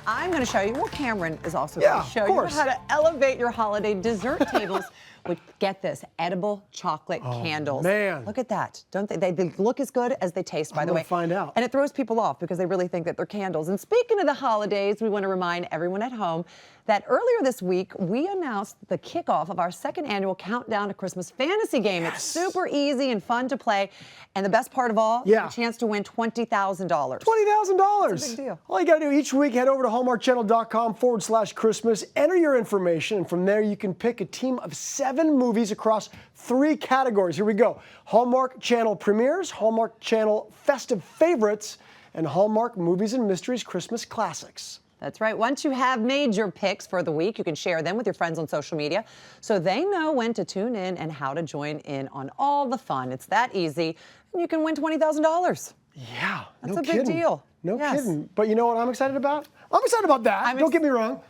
I'm going to show you, well, Cameron is also going to show you how to elevate your holiday dessert tables with, get this, edible chocolate candles. Man. Look at that. Don't they look as good as they taste, by the way. Find out. And it throws people off because they really think that they're candles. And speaking of the holidays, we want to remind everyone at home that earlier this week, we announced the kickoff of our second annual Countdown to Christmas fantasy game. It's super easy and fun to play. And the best part of all, a chance to win $20,000. $20,000. That's a big deal. All you got to do each week, head over to hallmarkchannel.com/Christmas, enter your information, and from there you can pick a team of 7 movies across 3 categories. Here we go. Hallmark Channel Premieres, Hallmark Channel Festive Favorites, and Hallmark Movies and Mysteries Christmas Classics. That's right. Once you have made your picks for the week, you can share them with your friends on social media so they know when to tune in and how to join in on all the fun. It's that easy, and you can win $20,000. Yeah, that's a big deal. No kidding. But you know what I'm excited about? I'm excited about that. Don't get me wrong.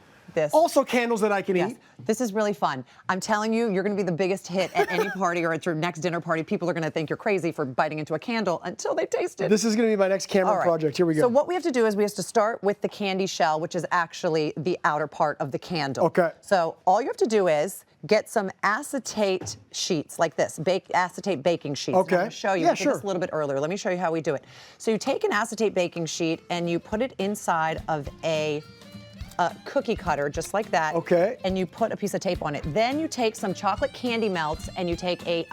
Also candles that I can eat. This is really fun. I'm telling you, you're going to be the biggest hit at any party or at your next dinner party. People are going to think you're crazy for biting into a candle until they taste it. This is going to be my next Cameron project. Here we go. So what we have to do is we have to start with the candy shell, which is actually the outer part of the candle. Okay. So all you have to do is get some acetate sheets like this, acetate baking sheets. Okay. I'm going to show you. I did this a little bit earlier. Let me show you how we do it. So you take an acetate baking sheet and you put it inside of a cookie cutter, just like that. Okay. And you put a piece of tape on it. Then you take some chocolate candy melts and you take a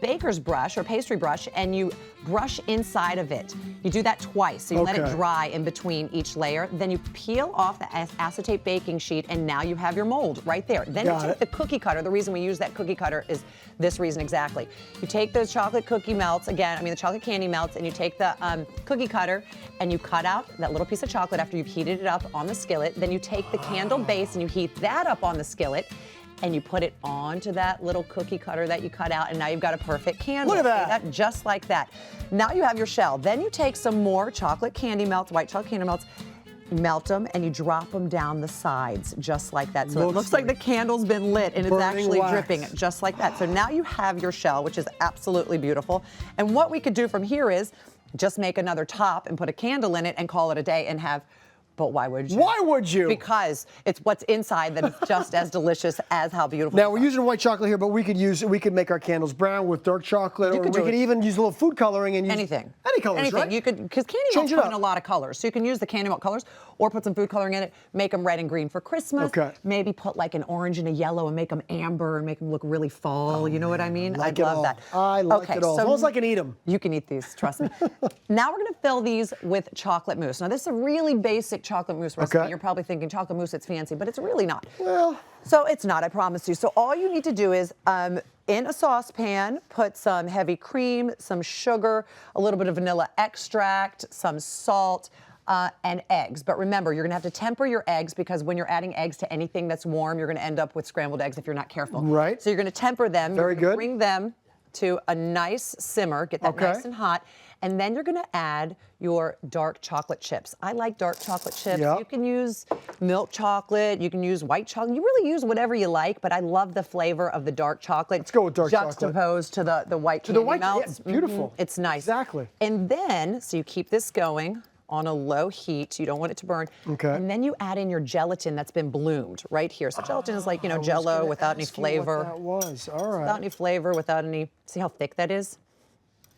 baker's brush or pastry brush and you brush inside of it. You do that twice, so you let it dry in between each layer. Then you peel off the acetate baking sheet and now you have your mold right there. Then you take the cookie cutter. The reason we use that cookie cutter is this reason exactly. You take those chocolate cookie melts, the chocolate candy melts, and you take the cookie cutter and you cut out that little piece of chocolate after you've heated it up on the skillet. Then you take the candle base and you heat that up on the skillet and you put it onto that little cookie cutter that you cut out, and now you've got a perfect candle. Look at that. Just like that. Now you have your shell. Then you take some more chocolate candy melts, white chocolate candy melts, melt them, and you drop them down the sides, just like that. So it looks like the candle's been lit, and it's actually dripping, just like that. So now you have your shell, which is absolutely beautiful. And what we could do from here is just make another top and put a candle in it and call it a day and have. But why would you? Why would you? Because it's what's inside that is just as delicious as how beautiful. Now we're using white chocolate here, but we could make our candles brown with dark chocolate, or we could even use a little food coloring and use anything. Any colors, right? You could, because candy melts come in a lot of colors, so you can use the candy melt colors or put some food coloring in it. Make them red and green for Christmas. Maybe put like an orange and a yellow and make them amber and make them look really fall. You know what I mean? I love that. I like it all. So almost like I can eat them. You can eat these, trust me. Now we're going to fill these with chocolate mousse. Now this is a really basic chocolate mousse recipe. You're probably thinking chocolate mousse, it's fancy, but it's really not. Well. So it's not, I promise you. So all you need to do is, in a saucepan, put some heavy cream, some sugar, a little bit of vanilla extract, some salt, and eggs. But remember, you're gonna have to temper your eggs because when you're adding eggs to anything that's warm, you're gonna end up with scrambled eggs if you're not careful. Right. So you're gonna temper them. Very good. Bring them to a nice simmer, get that nice and hot, and then you're gonna add your dark chocolate chips. I like dark chocolate chips. You can use milk chocolate, you can use white chocolate. You really use whatever you like, but I love the flavor of the dark chocolate. Let's go with dark chocolate. Juxtaposed to the white candy melts. Yeah, beautiful. It's nice. Exactly. And then, so you keep this going on a low heat. You don't want it to burn. And then you add in your gelatin that's been bloomed right here. So gelatin is like, Jell-O without any flavor. That was, all right. Without any flavor, without any, see how thick that is?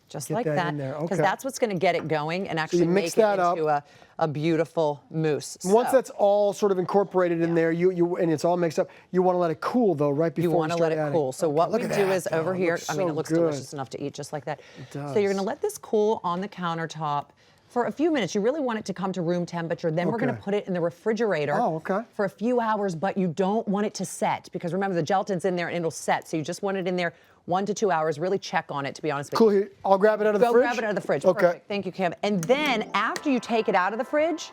Just like that, because that's what's going to get it going and actually make it into a beautiful mousse. Once that's all sort of incorporated in there, and it's all mixed up, you want to let it cool though, right before you want to let it cool. So what we do is over here, I mean, it looks delicious enough to eat just like that. It does. So you're going to let this cool on the countertop for a few minutes. You really want it to come to room temperature. Then we're going to put it in the refrigerator for a few hours, but you don't want it to set because remember the gelatin's in there and it'll set. So you just want it in there 1 to 2 hours. Really check on it, to be honest with you. Cool. I'll grab it out of the fridge? Go grab it out of the fridge. Perfect. Thank you, Cam. And then after you take it out of the fridge,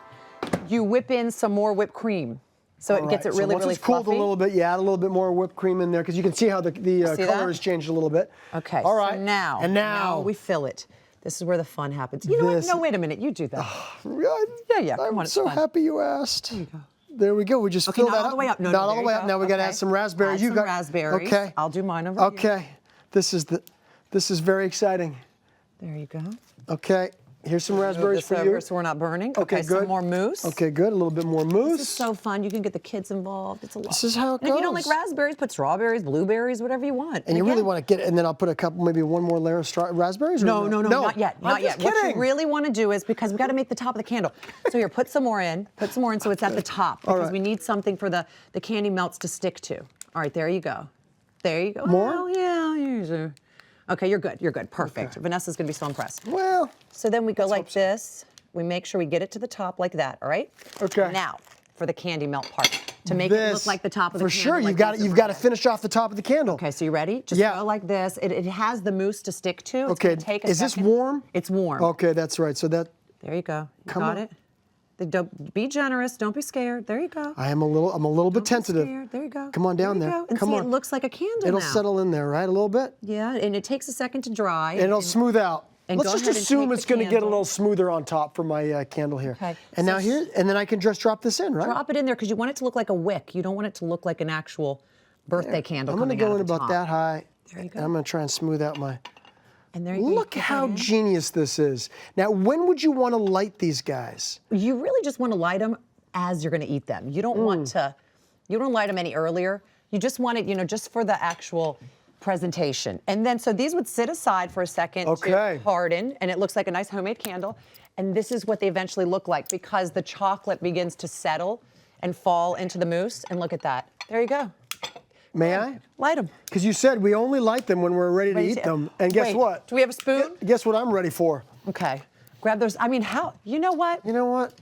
you whip in some more whipped cream. So it gets it really, really fluffy. Once it's cooled a little bit, you add a little bit more whipped cream in there because you can see how the color has changed a little bit. Okay. All right. So now we fill it. This is where the fun happens. You know what? No, wait a minute. You do that. Yeah. I'm so happy you asked. There you go. There we go. We just fill that up. Not all the way up. No, not all the way up. Now we got to add some raspberries. Add some raspberries. Okay. I'll do mine over here. Okay. This is very exciting. There you go. Okay. Here's some raspberries for you. So we're not burning. Okay, good. Some more mousse. Okay, good. A little bit more mousse. This is so fun. You can get the kids involved. It's a lot. This is how it And if you don't goes. like raspberries, put strawberries, blueberries, whatever you want. And you really want to get, and then I'll put a couple, maybe one more layer of raspberries? Or no, not yet. Not yet. Kidding. What you really want to do is, because we've got to make the top of the candle. So here, put some more in. Put some more in so it's at the top. Because we need something for the candy melts to stick to. All right, there you go. There you go. More? Oh, yeah. Usually. Okay, you're good. You're good. Perfect. Okay. Vanessa's going to be so impressed. Well. So then we go like this. We make sure we get it to the top like that, all right? Okay. Now, for the candy melt part, to make it look like the top of the for candle. For sure, you've got to finish off the top of the candle. Okay, so you ready? Just go like this. It has the mousse to stick to. It's okay, take a is second. This warm? It's warm. Okay, that's right. So that. There you go. You Come got on. it? Don't be generous. Don't be scared. There you go. I'm a little bit tentative. There you go. Come on down there. Go. And Come see, on. it looks like a candle It'll now. settle in there, right? A little bit? Yeah, and it takes a second to dry. And it'll smooth out. And Let's just assume it's going to get a little smoother on top for my candle here. Okay. And now here, and then I can just drop this in, right? Drop it in there because you want it to look like a wick. You don't want it to look like an actual birthday candle. I'm going to go in about top. that high. There you go. And I'm going to try and smooth out my. And there you go. Look how genius this is. Now, when would you want to light these guys? You really just want to light them as you're going to eat them. You don't want to. You don't light them any earlier. You just want it, just for the actual presentation. And then, so these would sit aside for a second to harden, and it looks like a nice homemade candle. And this is what they eventually look like because the chocolate begins to settle and fall into the mousse. And look at that. There you go. May I? Light them. Because you said we only light them when we're ready to eat them. And guess what? Do we have a spoon? Guess what I'm ready for? Okay. Grab those. I mean, how? You know what? You know what?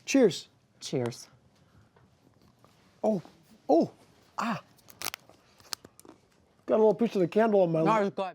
Cheers. Cheers. Oh. Got a little piece of the candle in my lip. Not as good.